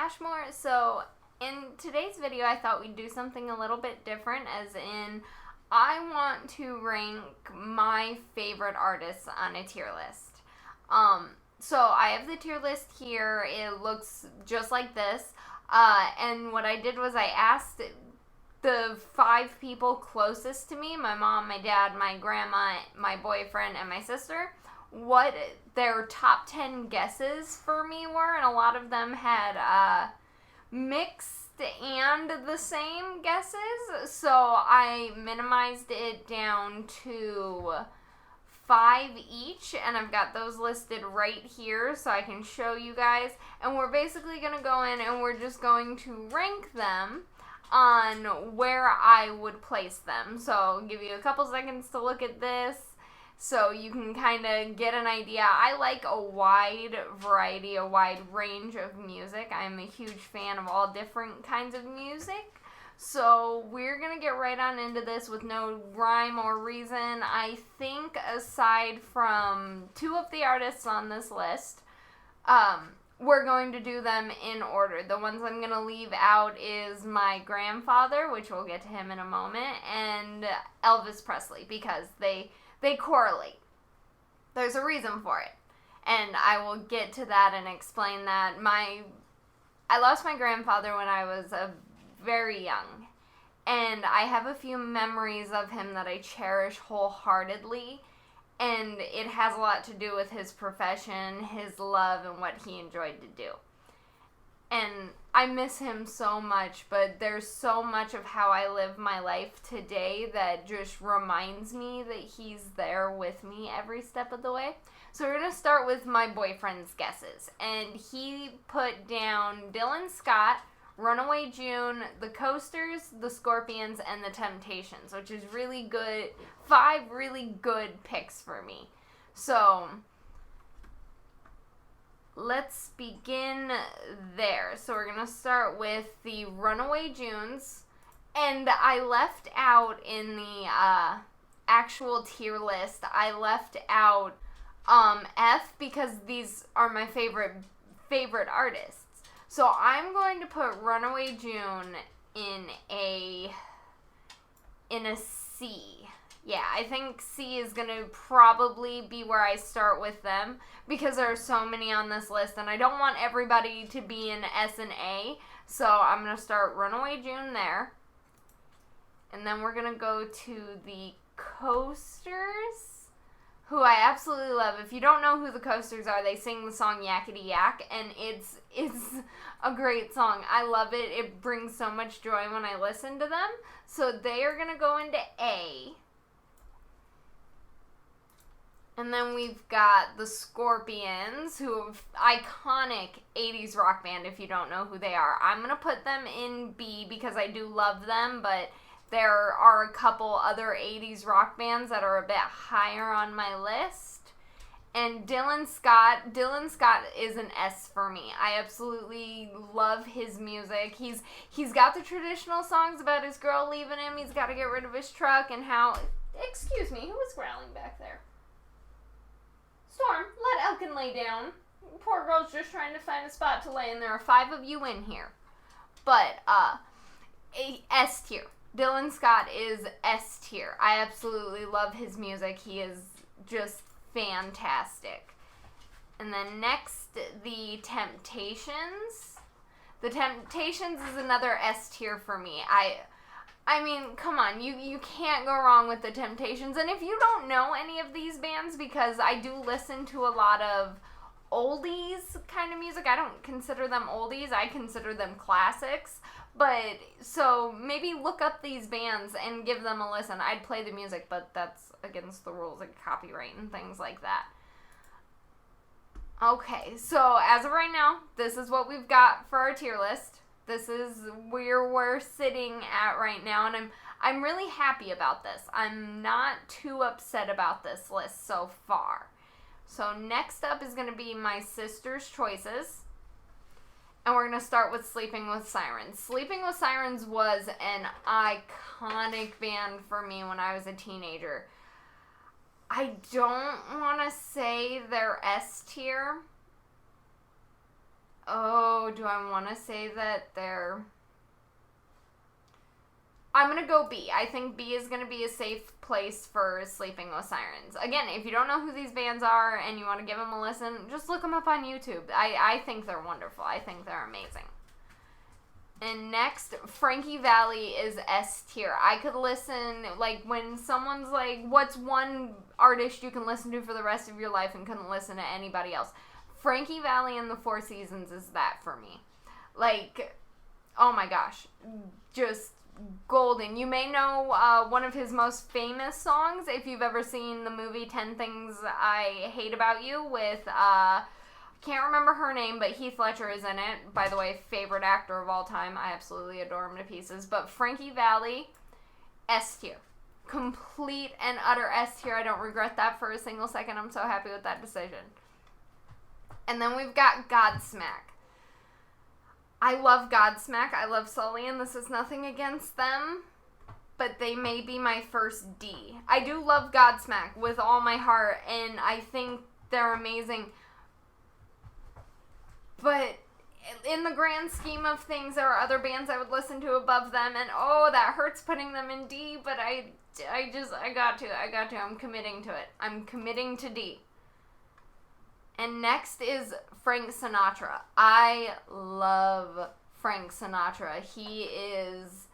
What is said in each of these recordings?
Ashmore. So in today's video, I thought we'd do something a little bit different, as in I want to rank my favorite artists on a tier list. So I have the tier list here. It looks just like this. And what I did was I asked the 5 people closest to me, my mom, my dad, my grandma, my boyfriend, and my sister, what their top 10 guesses for me were, and a lot of them had mixed and the same guesses, so I minimized it down to 5 each, and I've got those listed right here so I can show you guys, and we're basically going to go in and we're just going to rank them on where I would place them. So I'll give you a couple seconds to look at this so you can kind of get an idea. I like a wide variety, a wide range of music. I'm a huge fan of all different kinds of music. So we're going to get right on into this with no rhyme or reason. I think aside from 2 of the artists on this list, we're going to do them in order. The ones I'm going to leave out is my grandfather, which we'll get to him in a moment, and Elvis Presley, because they correlate. There's a reason for it, and I will get to that and explain that. I lost my grandfather when I was very young, and I have a few memories of him that I cherish wholeheartedly, and it has a lot to do with his profession, his love, and what he enjoyed to do. And I miss him so much, but there's so much of how I live my life today that just reminds me that he's there with me every step of the way. So we're going to start with my boyfriend's guesses. And he put down Dylan Scott, Runaway June, the Coasters, the Scorpions, and the Temptations, which is really good. 5 really good picks for me. So let's begin there. So we're going to start with the Runaway Junes. And I left out in the actual tier list, I left out F, because these are my favorite artists. So I'm going to put Runaway June in a C. Yeah, I think C is going to probably be where I start with them, because there are so many on this list, and I don't want everybody to be in S and A, so I'm going to start Runaway June there. And then we're going to go to the Coasters, who I absolutely love. If you don't know who the Coasters are, they sing the song Yakety Yak, and it's a great song. I love it. It brings so much joy when I listen to them. So they are going to go into A. And then we've got the Scorpions, who are iconic 80s rock band, if you don't know who they are. I'm going to put them in B because I do love them, but there are a couple other 80s rock bands that are a bit higher on my list. And Dylan Scott is an S for me. I absolutely love his music. He's got the traditional songs about his girl leaving him. He's got to get rid of his truck and how... Excuse me, who was growling back there? Storm, let Elkin lay down. Poor girl's just trying to find a spot to lay, and there are 5 of you in here. But, S tier. Dylan Scott is S tier. I absolutely love his music. He is just fantastic. And then next, the Temptations. The Temptations is another S tier for me. I mean, come on, you can't go wrong with the Temptations. And if you don't know any of these bands, because I do listen to a lot of oldies kind of music. I don't consider them oldies. I consider them classics. But, so, maybe look up these bands and give them a listen. I'd play the music, but that's against the rules of copyright and things like that. Okay, so as of right now, this is what we've got for our tier list. This is where we're sitting at right now, and I'm really happy about this. I'm not too upset about this list so far. So next up is going to be my sister's choices, and we're going to start with Sleeping with Sirens. Sleeping with Sirens was an iconic band for me when I was a teenager. I don't want to say they're S tier. Oh, do I want to say that they're... I'm going to go B. I think B is going to be a safe place for Sleeping with Sirens. Again, if you don't know who these bands are and you want to give them a listen, just look them up on YouTube. I think they're wonderful. I think they're amazing. And next, Frankie Valli is S tier. I could listen, like, when someone's like, what's one artist you can listen to for the rest of your life and couldn't listen to anybody else? Frankie Valli and the Four Seasons is that for me. Like, oh my gosh. Just golden. You may know one of his most famous songs if you've ever seen the movie 10 Things I Hate About You with, can't remember her name, but Heath Ledger is in it. By the way, favorite actor of all time. I absolutely adore him to pieces. But Frankie Valli, S tier. Complete and utter S tier. I don't regret that for a single second. I'm so happy with that decision. And then we've got Godsmack. I love Godsmack. I love Sully, and this is nothing against them, but they may be my first D. I do love Godsmack with all my heart, and I think they're amazing. But in the grand scheme of things, there are other bands I would listen to above them, and oh, that hurts putting them in D, but I got to. I'm committing to it. I'm committing to D. And next is Frank Sinatra. I love Frank Sinatra. He is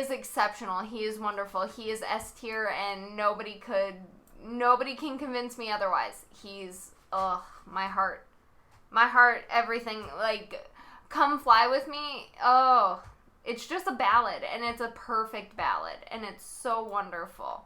exceptional. He is wonderful. He is S tier, and nobody can convince me otherwise. He's, my heart, everything. Like, Come Fly With Me, it's just a ballad, and it's a perfect ballad, and it's so wonderful.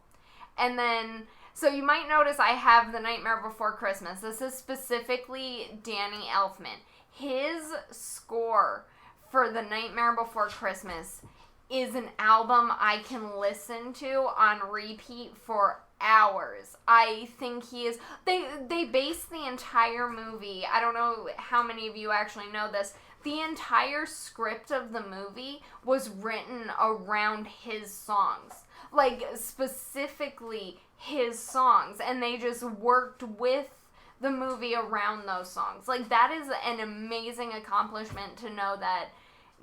And then, so you might notice I have The Nightmare Before Christmas. This is specifically Danny Elfman. His score for The Nightmare Before Christmas is an album I can listen to on repeat for hours. I think he is... They base the entire movie... I don't know how many of you actually know this. The entire script of the movie was written around his songs. Like, specifically his songs. And they just worked with the movie around those songs. Like, that is an amazing accomplishment to know that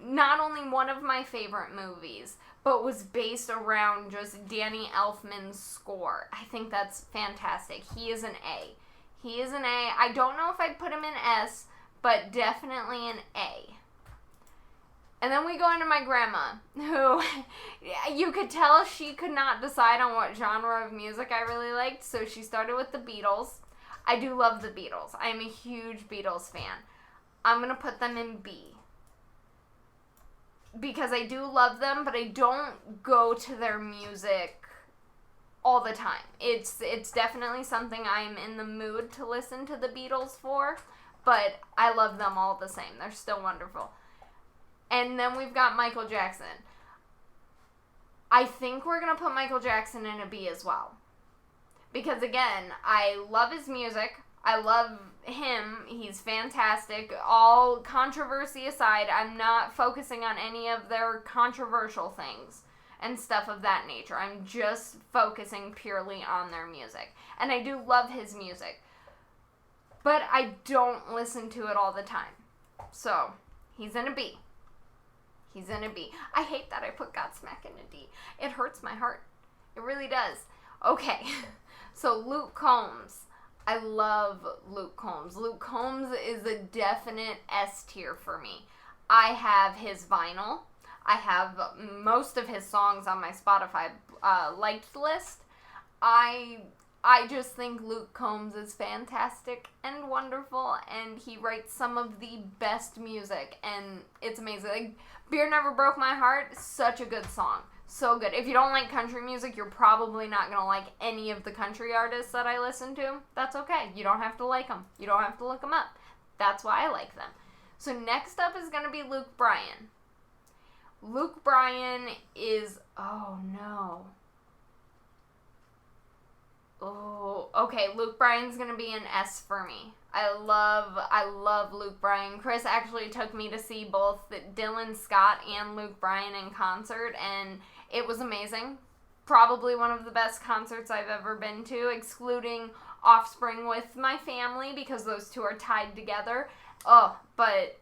not only one of my favorite movies, but was based around just Danny Elfman's score. I think that's fantastic. He is an A. He is an A. I don't know if I'd put him in S, but definitely an A. And then we go into my grandma, who you could tell she could not decide on what genre of music I really liked, so she started with the Beatles. I do love the Beatles. I am a huge Beatles fan. I'm going to put them in B. Because I do love them, but I don't go to their music all the time. It's definitely something I'm in the mood to listen to the Beatles for, but I love them all the same. They're still wonderful. And then we've got Michael Jackson. I think we're going to put Michael Jackson in a B as well. Because again, I love his music. I love him. He's fantastic. All controversy aside, I'm not focusing on any of their controversial things and stuff of that nature. I'm just focusing purely on their music. And I do love his music. But I don't listen to it all the time. So, he's in a B. He's in a B. I hate that I put Godsmack in a D. It hurts my heart. It really does. Okay. So, Luke Combs. I love Luke Combs. Luke Combs is a definite S tier for me. I have his vinyl. I have most of his songs on my Spotify liked list. I just think Luke Combs is fantastic and wonderful, and he writes some of the best music, and it's amazing. Like, Beer Never Broke My Heart, such a good song. So good. If you don't like country music, you're probably not going to like any of the country artists that I listen to. That's okay. You don't have to like them. You don't have to look them up. That's why I like them. So next up is going to be Luke Bryan. Luke Bryan is... Oh, no. Oh, okay. Luke Bryan's going to be an S for me. I love Luke Bryan. Chris actually took me to see both Dylan Scott and Luke Bryan in concert, and it was amazing. Probably one of the best concerts I've ever been to, excluding Offspring with my family, because those two are tied together. Oh, but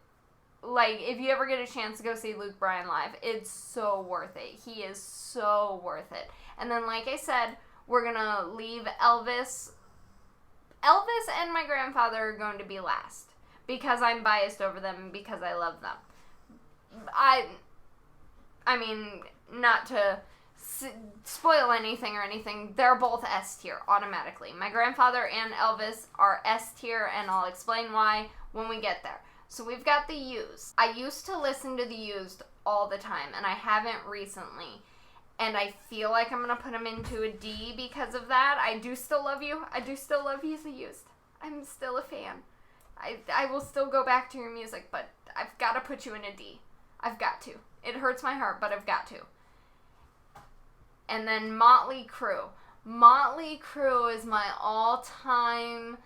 like, if you ever get a chance to go see Luke Bryan live, it's so worth it. He is so worth it. And then, like I said, we're gonna leave Elvis. Elvis and my grandfather are going to be last because I'm biased over them and because I love them. I mean, not to spoil anything or anything, they're both S tier automatically. My grandfather and Elvis are S tier, and I'll explain why when we get there. So we've got the Used. I used to listen to the Used all the time, and I haven't recently. And I feel like I'm going to put him into a D because of that. I do still love you. I do still love you, the Used. I'm still a fan. I will still go back to your music, but I've got to put you in a D. I've got to. It hurts my heart, but I've got to. And then Motley Crue. Motley Crue is my all-time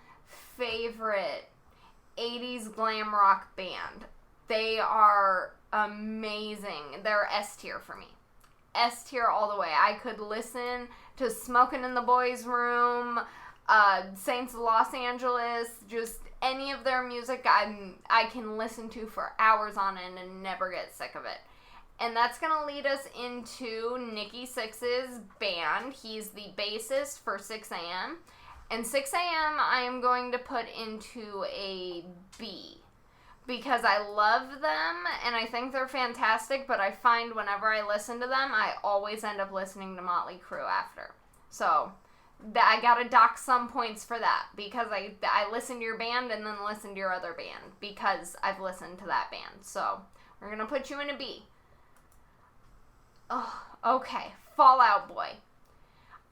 favorite 80s glam rock band. They are amazing. They're S tier for me. S tier all the way. I could listen to Smokin' in the Boys' Room, Saints of Los Angeles, just any of their music I can listen to for hours on end and never get sick of it. And that's going to lead us into Nikki Sixx's band. He's the bassist for 6am. And 6am I am going to put into a B. Because I love them, and I think they're fantastic, but I find whenever I listen to them, I always end up listening to Motley Crue after. So, I gotta dock some points for that, because I listen to your band and then listen to your other band, because I've listened to that band. So, we're gonna put you in a B. Oh, okay. Fall Out Boy.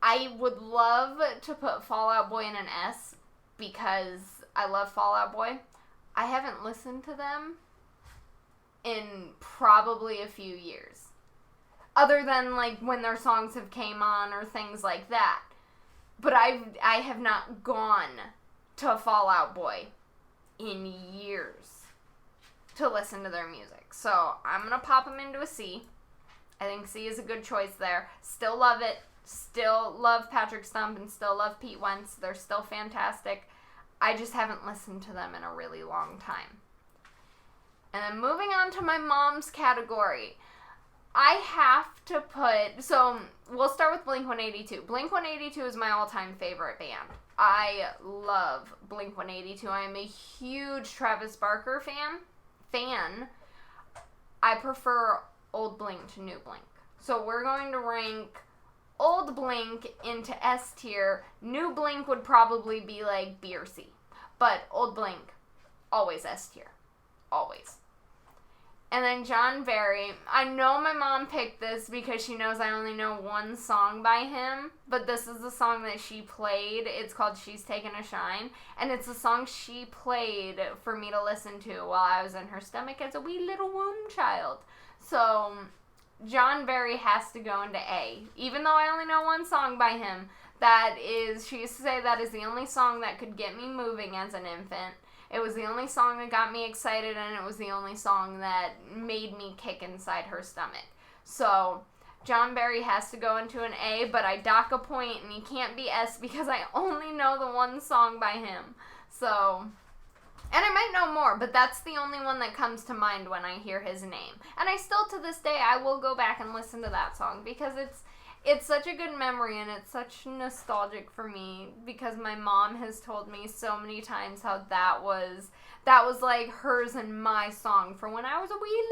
I would love to put Fall Out Boy in an S, because I love Fall Out Boy. I haven't listened to them in probably a few years. Other than, like, when their songs have came on or things like that. But I have not gone to Fall Out Boy in years to listen to their music. So, I'm going to pop them into a C. I think C is a good choice there. Still love it. Still love Patrick Stump and still love Pete Wentz. They're still fantastic. I just haven't listened to them in a really long time. And then moving on to my mom's category. I have to put... So, we'll start with Blink-182. Blink-182 is my all-time favorite band. I love Blink-182. I am a huge Travis Barker fan. I prefer old Blink to new Blink. So, we're going to rank old Blink into S tier. New Blink would probably be like B or C. But old Blink, always S tier. Always. And then John Barry. I know my mom picked this because she knows I only know one song by him. But this is the song that she played. It's called She's Taken a Shine. And it's the song she played for me to listen to while I was in her stomach as a wee little womb child. So... John Barry has to go into A. Even though I only know one song by him, she used to say that is the only song that could get me moving as an infant. It was the only song that got me excited, and it was the only song that made me kick inside her stomach. So, John Barry has to go into an A, but I dock a point, and he can't be S because I only know the one song by him. So... And I might know more, but that's the only one that comes to mind when I hear his name. And I still, to this day, I will go back and listen to that song because it's such a good memory and it's such nostalgic for me because my mom has told me so many times how that was like hers and my song for when I was a wee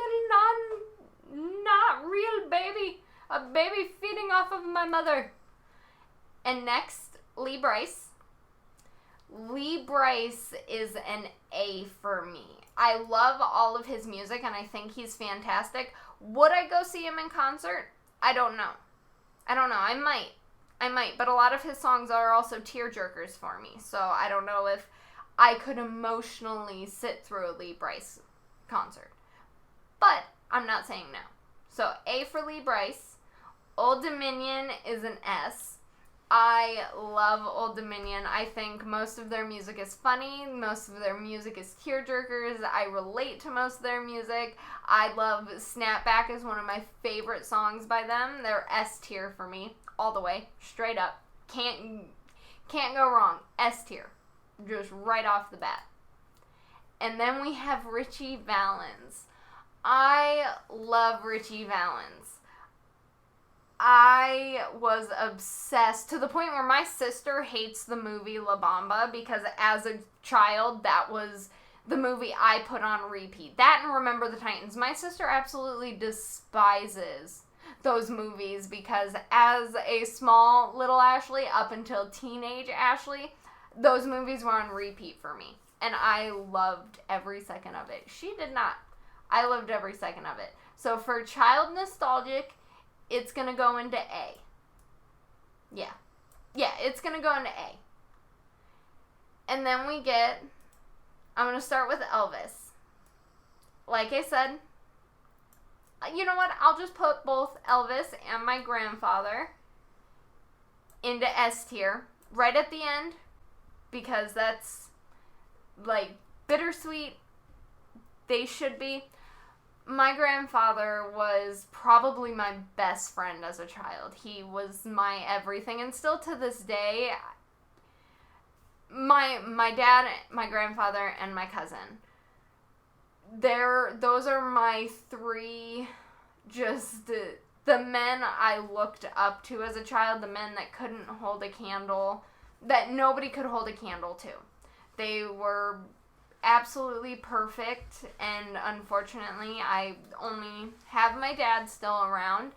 little not real baby, a baby feeding off of my mother. And next, Lee Brice. Lee Brice is an A for me. I love all of his music and I think he's fantastic. Would I go see him in concert? I don't know. I might, but a lot of his songs are also tearjerkers for me. So I don't know if I could emotionally sit through a Lee Brice concert. But I'm not saying no. So A for Lee Brice. Old Dominion is an S. I love Old Dominion. I think most of their music is funny. Most of their music is tearjerkers. I relate to most of their music. I love Snapback is one of my favorite songs by them. They're S tier for me. All the way. Straight up. Can't go wrong. S tier. Just right off the bat. And then we have Richie Valens. I love Richie Valens. I was obsessed to the point where my sister hates the movie La Bamba because as a child, that was the movie I put on repeat. That and Remember the Titans. My sister absolutely despises those movies because as a small little Ashley up until teenage Ashley, those movies were on repeat for me. And I loved every second of it. She did not. I loved every second of it. So for child nostalgic, it's going to go into A. Yeah. Yeah, it's going to go into A. And then we get, I'm going to start with Elvis. Like I said, you know what? I'll just put both Elvis and my grandfather into S tier right at the end because that's like bittersweet. They should be. My grandfather was probably my best friend as a child. He was my everything, and still to this day, my dad, my grandfather, and my cousin. Those are my three, just the men I looked up to as a child, the men that couldn't hold a candle, that nobody could hold a candle to. They were absolutely perfect, and unfortunately I only have my dad still around,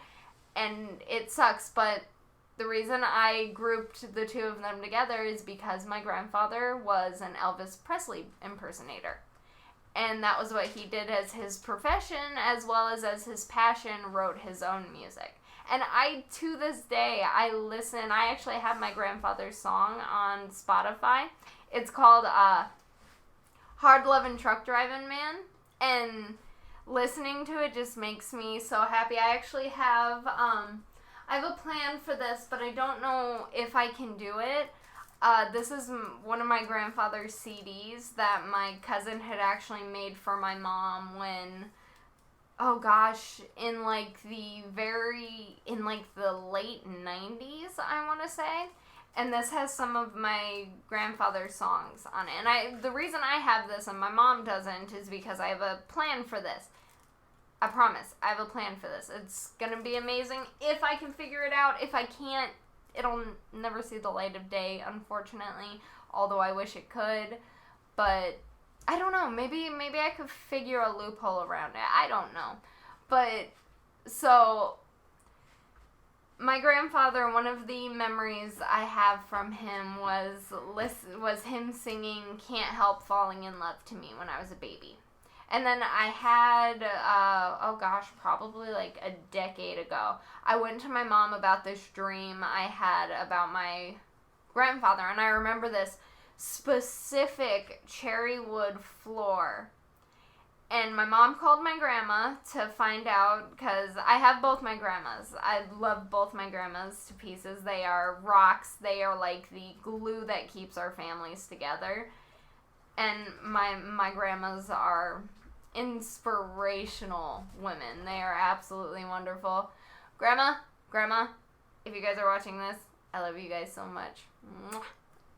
and it sucks, but the reason I grouped the two of them together is because my grandfather was an Elvis Presley impersonator, and that was what he did as his profession as well as his passion, wrote his own music. And to this day, I actually have my grandfather's song on Spotify. It's called Hard Lovin' Truck Driving Man, and listening to it just makes me so happy. I actually have a plan for this, but I don't know if I can do it. This is one of my grandfather's CDs that my cousin had actually made for my mom when, oh gosh, in like the late 90s, I want to say. And this has some of my grandfather's songs on it. And the reason I have this and my mom doesn't is because I have a plan for this. I promise, I have a plan for this. It's going to be amazing if I can figure it out. If I can't, it'll never see the light of day, unfortunately. Although I wish it could. But I don't know. Maybe I could figure a loophole around it. I don't know. But, so my grandfather, one of the memories I have from him was him singing Can't Help Falling in Love to me when I was a baby. And then I had, probably like a decade ago, I went to my mom about this dream I had about my grandfather. And I remember this specific cherry wood floor. And my mom called my grandma to find out, because I have both my grandmas. I love both my grandmas to pieces. They are rocks. They are like the glue that keeps our families together. And my grandmas are inspirational women. They are absolutely wonderful. Grandma, if you guys are watching this, I love you guys so much.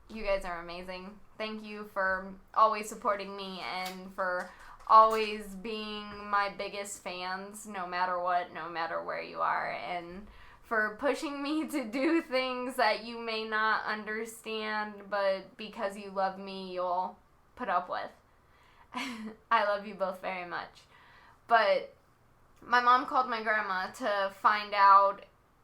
You guys are amazing. Thank you for always supporting me and for always being my biggest fans, no matter what, no matter where you are, and for pushing me to do things that you may not understand, but because you love me, you'll put up with. I love you both very much. But my mom called my grandma to find out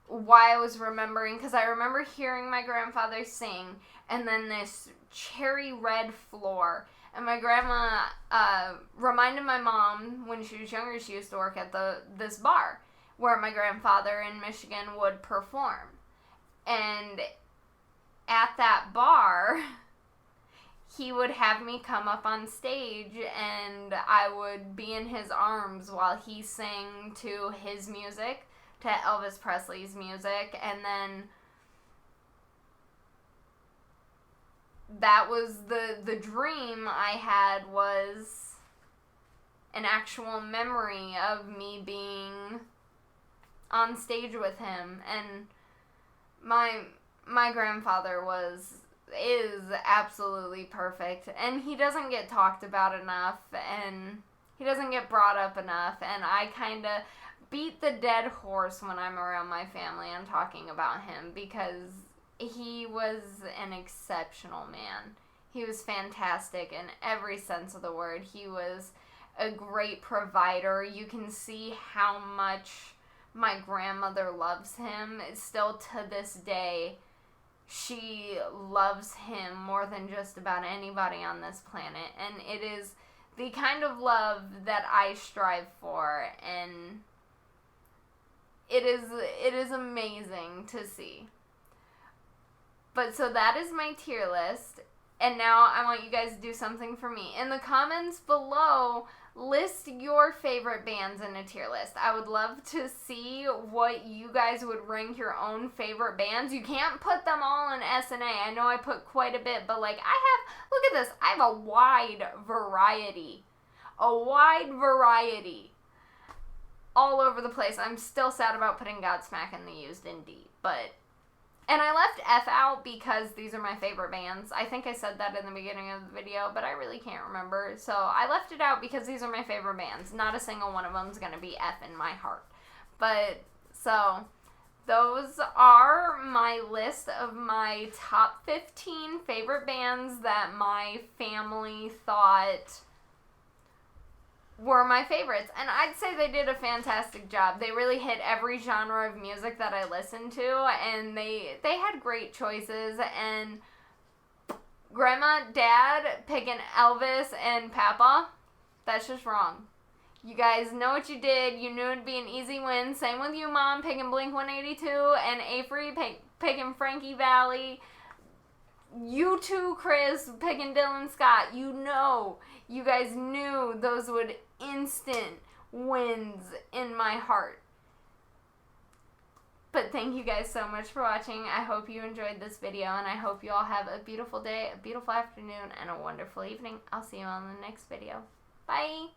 why I was remembering, because I remember hearing my grandfather sing, and then this cherry red floor. And my grandma reminded my mom, when she was younger, she used to work at this bar where my grandfather in Michigan would perform. And at that bar, he would have me come up on stage and I would be in his arms while he sang to his music, to Elvis Presley's music, and then that was the dream I had, was an actual memory of me being on stage with him. And my grandfather was is absolutely perfect, and he doesn't get talked about enough, and he doesn't get brought up enough, and I kind of beat the dead horse when I'm around my family and talking about him, because he was an exceptional man. He was fantastic in every sense of the word. He was a great provider. You can see how much my grandmother loves him. Still to this day, she loves him more than just about anybody on this planet. And it is the kind of love that I strive for. And it is amazing to see. But so that is my tier list. And now I want you guys to do something for me. In the comments below, list your favorite bands in a tier list. I would love to see what you guys would rank your own favorite bands. You can't put them all in S and A. I know I put quite a bit, but like look at this. I have a wide variety. All over the place. I'm still sad about putting Godsmack in the used in D, but... And I left F out because these are my favorite bands. I think I said that in the beginning of the video, but I really can't remember. So I left it out because these are my favorite bands. Not a single one of them is going to be F in my heart. But, so, those are my list of my top 15 favorite bands that my family thought were my favorites, and I'd say they did a fantastic job. They really hit every genre of music that I listened to, and they had great choices. And Grandma, Dad picking Elvis and Papa, that's just wrong. You guys know what you did. You knew it'd be an easy win. Same with you, Mom, picking Blink-182, and Avery picking Frankie Valli. You too, Chris, picking Dylan Scott. You guys knew those would instant wins in my heart. But thank you guys so much for watching. I hope you enjoyed this video, and I hope you all have a beautiful day, a beautiful afternoon, and a wonderful evening. I'll see you on the next video. Bye!